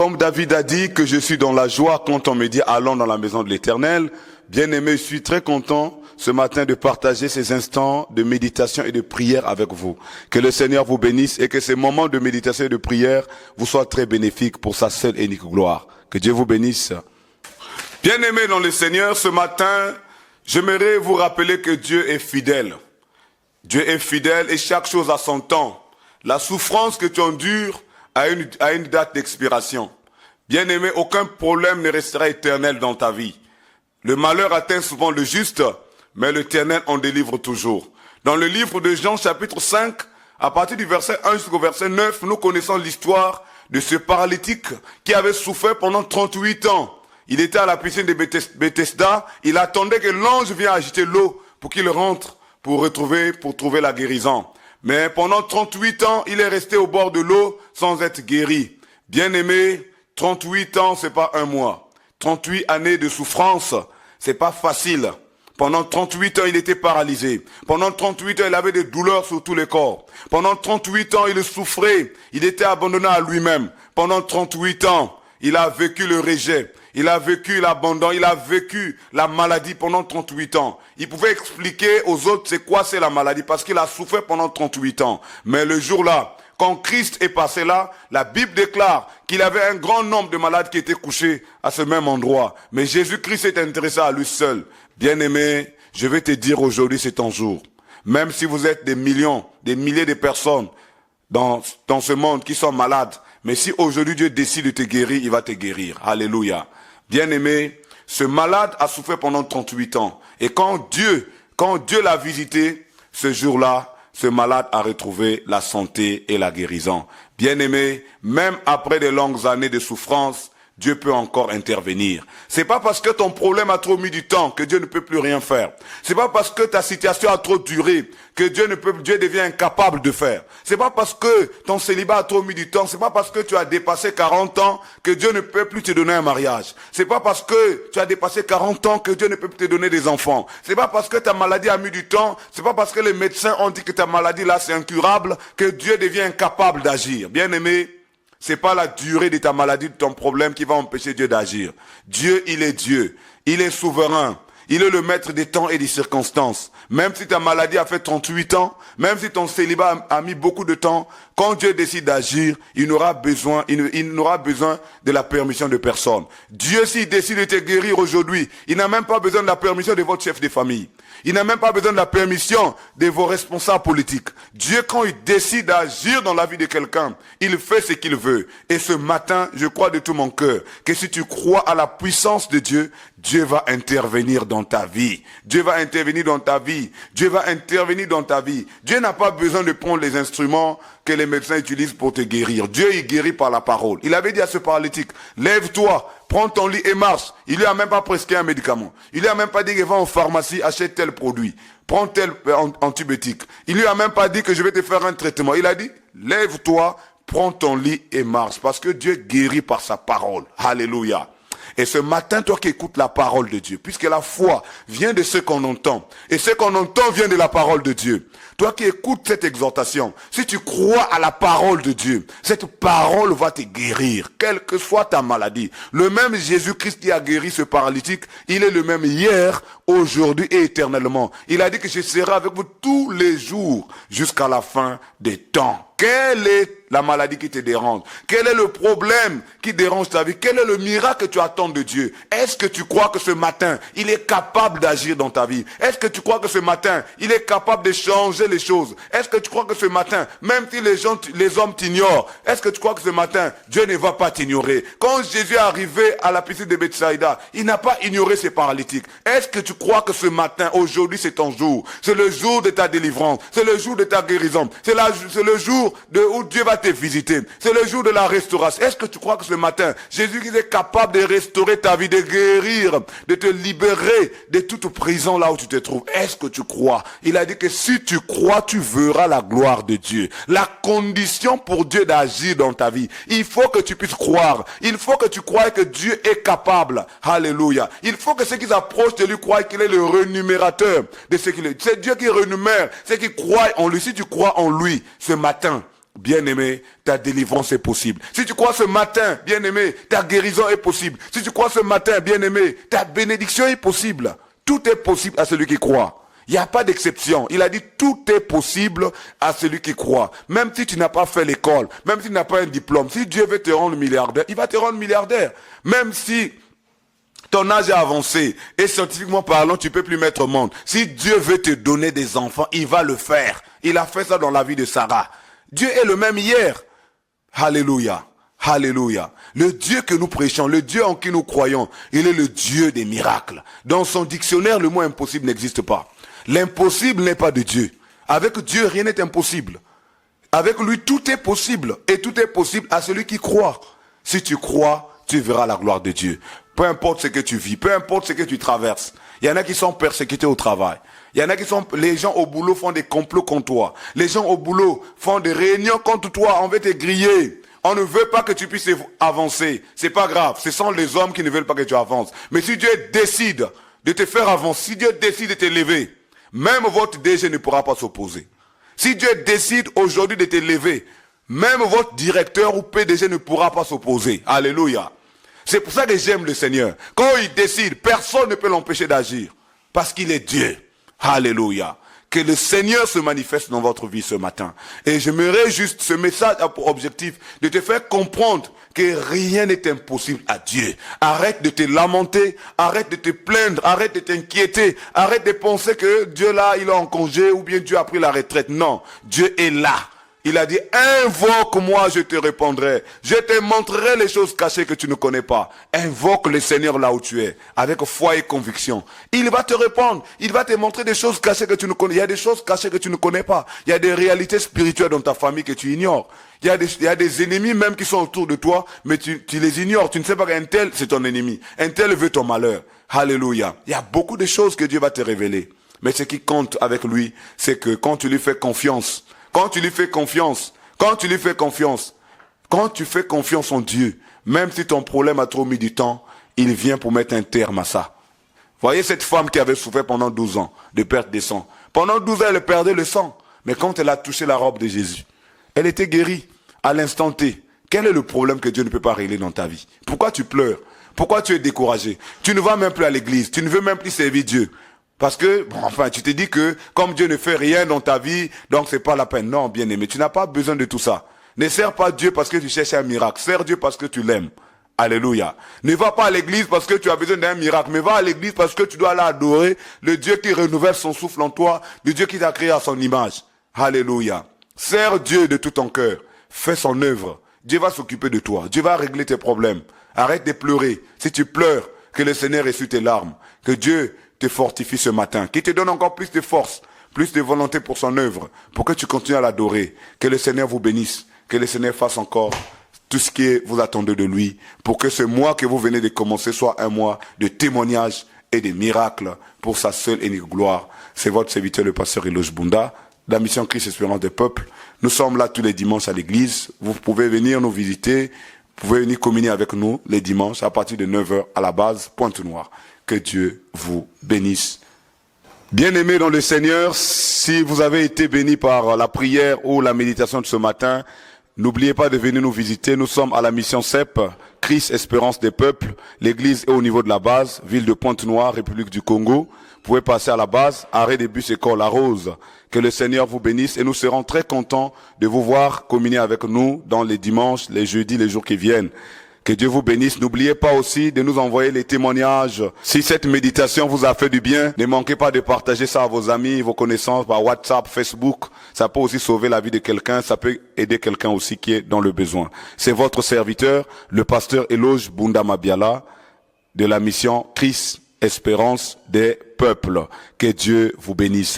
Comme David a dit que je suis dans la joie quand on me dit allons dans la maison de l'Éternel, bien-aimé, je suis très content ce matin de partager ces instants de méditation et de prière avec vous. Que le Seigneur vous bénisse et que ces moments de méditation et de prière vous soient très bénéfiques pour sa seule et unique gloire. Que Dieu vous bénisse. Bien-aimé dans le Seigneur, ce matin, j'aimerais vous rappeler que Dieu est fidèle. Dieu est fidèle et chaque chose a son temps. La souffrance que tu endures a une date d'expiration. Bien-aimé, aucun problème ne restera éternel dans ta vie. Le malheur atteint souvent le juste, mais l'Éternel en délivre toujours. Dans le livre de Jean chapitre 5, à partir du verset 1 jusqu'au verset 9, nous connaissons l'histoire de ce paralytique qui avait souffert pendant 38 ans. Il était à la piscine de Bethesda, il attendait que l'ange vienne agiter l'eau pour qu'il rentre pour trouver la guérison. Mais pendant 38 ans, il est resté au bord de l'eau sans être guéri. Bien-aimé, 38 ans, c'est pas un mois. 38 années de souffrance, c'est pas facile. Pendant 38 ans, il était paralysé. Pendant 38 ans, il avait des douleurs sur tout le corps. Pendant 38 ans, il souffrait. Il était abandonné à lui-même. Pendant 38 ans, il a vécu le rejet. Il a vécu l'abandon, il a vécu la maladie pendant 38 ans. Il pouvait expliquer aux autres c'est quoi c'est la maladie parce qu'il a souffert pendant 38 ans. Mais le jour-là, quand Christ est passé là, la Bible déclare qu'il avait un grand nombre de malades qui étaient couchés à ce même endroit. Mais Jésus-Christ s'est intéressé à lui seul. Bien-aimé, je vais te dire aujourd'hui c'est ton jour. Même si vous êtes des millions, des milliers de personnes dans ce monde qui sont malades, mais si aujourd'hui Dieu décide de te guérir, il va te guérir. Alléluia. Bien-aimé, ce malade a souffert pendant 38 ans. Et quand Dieu l'a visité, ce jour-là, ce malade a retrouvé la santé et la guérison. Bien-aimé, même après de longues années de souffrance, Dieu peut encore intervenir. C'est pas parce que ton problème a trop mis du temps que Dieu ne peut plus rien faire. C'est pas parce que ta situation a trop duré que Dieu devient incapable de faire. C'est pas parce que ton célibat a trop mis du temps, c'est pas parce que tu as dépassé 40 ans que Dieu ne peut plus te donner un mariage. C'est pas parce que tu as dépassé 40 ans que Dieu ne peut plus te donner des enfants. C'est pas parce que ta maladie a mis du temps, c'est pas parce que les médecins ont dit que ta maladie là c'est incurable que Dieu devient incapable d'agir. Bien-aimé, c'est pas la durée de ta maladie, de ton problème qui va empêcher Dieu d'agir. Dieu, il est souverain. Il est le maître des temps et des circonstances. Même si ta maladie a fait 38 ans, même si ton célibat a mis beaucoup de temps, quand Dieu décide d'agir, il n'aura besoin de la permission de personne. Dieu, s'il décide de te guérir aujourd'hui, il n'a même pas besoin de la permission de votre chef de famille. Il n'a même pas besoin de la permission de vos responsables politiques. Dieu, quand il décide d'agir dans la vie de quelqu'un, il fait ce qu'il veut. Et ce matin, je crois de tout mon cœur que si tu crois à la puissance de Dieu, Dieu va intervenir dans ta vie. Dieu va intervenir dans ta vie. Dieu va intervenir dans ta vie. Dieu n'a pas besoin de prendre les instruments que les médecins utilisent pour te guérir. Dieu, il guérit par la parole. Il avait dit à ce paralytique, lève-toi, prends ton lit et marche. Il lui a même pas prescrit un médicament. Il lui a même pas dit que va en pharmacie, achète tel produit. Prends tel antibiotique. Il lui a même pas dit que je vais te faire un traitement. Il a dit, lève-toi, prends ton lit et marche. Parce que Dieu guérit par sa parole. Alléluia. Et ce matin, toi qui écoutes la parole de Dieu, puisque la foi vient de ce qu'on entend, et ce qu'on entend vient de la parole de Dieu. Toi qui écoutes cette exhortation, si tu crois à la parole de Dieu, cette parole va te guérir, quelle que soit ta maladie. Le même Jésus-Christ qui a guéri ce paralytique, il est le même hier, aujourd'hui et éternellement. Il a dit que je serai avec vous tous les jours jusqu'à la fin des temps. Quelle est la maladie qui te dérange? Quel est le problème qui dérange ta vie? Quel est le miracle que tu attends de Dieu? Est-ce que tu crois que ce matin, il est capable d'agir dans ta vie? Est-ce que tu crois que ce matin, il est capable de changer les choses? Est-ce que tu crois que ce matin, même si les hommes t'ignorent, est-ce que tu crois que ce matin, Dieu ne va pas t'ignorer? Quand Jésus est arrivé à la piscine de Bethsaïda, il n'a pas ignoré ses paralytiques. Est-ce que tu crois que ce matin, aujourd'hui, c'est ton jour? C'est le jour de ta délivrance. C'est le jour de ta guérison. C'est le jour où Dieu va te visiter. C'est le jour de la restauration. Est-ce que tu crois que ce matin, Jésus est capable de restaurer ta vie, de guérir, de te libérer de toute prison là où tu te trouves? Est-ce que tu crois? Il a dit que si tu crois, tu verras la gloire de Dieu. La condition pour Dieu d'agir dans ta vie, il faut que tu puisses croire. Il faut que tu croies que Dieu est capable. Alléluia. Il faut que ceux qui s'approchent de lui croient qu'il est le renumérateur de ce qu'il est. C'est Dieu qui renumère ceux qui croient en lui. Si tu crois en lui ce matin, bien-aimé, ta délivrance est possible. Si tu crois ce matin, bien-aimé, ta guérison est possible. Si tu crois ce matin, bien-aimé, ta bénédiction est possible. Tout est possible à celui qui croit. Il n'y a pas d'exception. Il a dit tout est possible à celui qui croit. Même si tu n'as pas fait l'école, même si tu n'as pas un diplôme, si Dieu veut te rendre milliardaire, il va te rendre milliardaire. Même si ton âge est avancé et scientifiquement parlant, tu peux plus mettre au monde. Si Dieu veut te donner des enfants, il va le faire. Il a fait ça dans la vie de Sarah. Dieu est le même hier. Alléluia. Alléluia. Le Dieu que nous prêchons, le Dieu en qui nous croyons, il est le Dieu des miracles. Dans son dictionnaire, le mot impossible n'existe pas. L'impossible n'est pas de Dieu. Avec Dieu, rien n'est impossible. Avec lui, tout est possible. Et tout est possible à celui qui croit. Si tu crois, tu verras la gloire de Dieu. Peu importe ce que tu vis, peu importe ce que tu traverses. Il y en a qui sont persécutés au travail. Il y en a qui sont, les gens au boulot font des complots contre toi. Les gens au boulot font des réunions contre toi. On veut te griller. On ne veut pas que tu puisses avancer. C'est pas grave. Ce sont les hommes qui ne veulent pas que tu avances. Mais si Dieu décide de te faire avancer, si Dieu décide de te lever, même votre DG ne pourra pas s'opposer. Si Dieu décide aujourd'hui de te lever, même votre directeur ou PDG ne pourra pas s'opposer. Alléluia. C'est pour ça que j'aime le Seigneur. Quand il décide, personne ne peut l'empêcher d'agir. Parce qu'il est Dieu. Alléluia. Que le Seigneur se manifeste dans votre vie ce matin. Et j'aimerais juste, ce message a pour objectif de te faire comprendre que rien n'est impossible à Dieu. Arrête de te lamenter, arrête de te plaindre, arrête de t'inquiéter, arrête de penser que Dieu là, il est en congé ou bien Dieu a pris la retraite. Non, Dieu est là. Il a dit, invoque-moi, je te répondrai. Je te montrerai les choses cachées que tu ne connais pas. Invoque le Seigneur là où tu es, avec foi et conviction. Il va te répondre. Il va te montrer des choses cachées que tu ne connais. Il y a des choses cachées que tu ne connais pas. Il y a des réalités spirituelles dans ta famille que tu ignores. Il y a des ennemis même qui sont autour de toi, mais tu les ignores. Tu ne sais pas qu'un tel, c'est ton ennemi. Un tel veut ton malheur. Alléluia. Il y a beaucoup de choses que Dieu va te révéler. Mais ce qui compte avec lui, c'est que quand tu lui fais confiance, quand tu lui fais confiance en Dieu, même si ton problème a trop mis du temps, il vient pour mettre un terme à ça. Voyez cette femme qui avait souffert pendant 12 ans de perte de sang. Pendant 12 ans, elle perdait le sang. Mais quand elle a touché la robe de Jésus, elle était guérie à l'instant T. Quel est le problème que Dieu ne peut pas régler dans ta vie? Pourquoi tu pleures? Pourquoi tu es découragé? Tu ne vas même plus à l'église. Tu ne veux même plus servir Dieu. Parce que, tu te dis que comme Dieu ne fait rien dans ta vie, donc c'est pas la peine. Non, bien-aimé, tu n'as pas besoin de tout ça. Ne sers pas Dieu parce que tu cherches un miracle. Sers Dieu parce que tu l'aimes. Alléluia. Ne va pas à l'église parce que tu as besoin d'un miracle, mais va à l'église parce que tu dois aller adorer le Dieu qui renouvelle son souffle en toi, le Dieu qui t'a créé à son image. Alléluia. Sers Dieu de tout ton cœur. Fais son œuvre. Dieu va s'occuper de toi. Dieu va régler tes problèmes. Arrête de pleurer. Si tu pleures, que le Seigneur essuie tes larmes. Que Dieu te fortifie ce matin, qui te donne encore plus de force, plus de volonté pour son œuvre, pour que tu continues à l'adorer. Que le Seigneur vous bénisse, que le Seigneur fasse encore tout ce que vous attendez de lui, pour que ce mois que vous venez de commencer soit un mois de témoignages et de miracles pour sa seule et unique gloire. C'est votre serviteur, le pasteur Eloge Bunda, de la mission Christ Espérance des Peuples. Nous sommes là tous les dimanches à l'église. Vous pouvez venir nous visiter, vous pouvez venir communier avec nous les dimanches à partir de 9h à la base, Pointe-Noire. Que Dieu vous bénisse. Bien-aimés dans le Seigneur, si vous avez été bénis par la prière ou la méditation de ce matin, n'oubliez pas de venir nous visiter. Nous sommes à la mission CEP, Christ Espérance des Peuples. L'église est au niveau de la base, ville de Pointe-Noire, République du Congo. Vous pouvez passer à la base, arrêt des bus école La Rose. Que le Seigneur vous bénisse et nous serons très contents de vous voir communier avec nous dans les dimanches, les jeudis, les jours qui viennent. Que Dieu vous bénisse. N'oubliez pas aussi de nous envoyer les témoignages. Si cette méditation vous a fait du bien, ne manquez pas de partager ça à vos amis, vos connaissances par WhatsApp, Facebook. Ça peut aussi sauver la vie de quelqu'un. Ça peut aider quelqu'un aussi qui est dans le besoin. C'est votre serviteur, le pasteur Eloge Bunda Mabiala, de la mission Christ Espérance des Peuples. Que Dieu vous bénisse.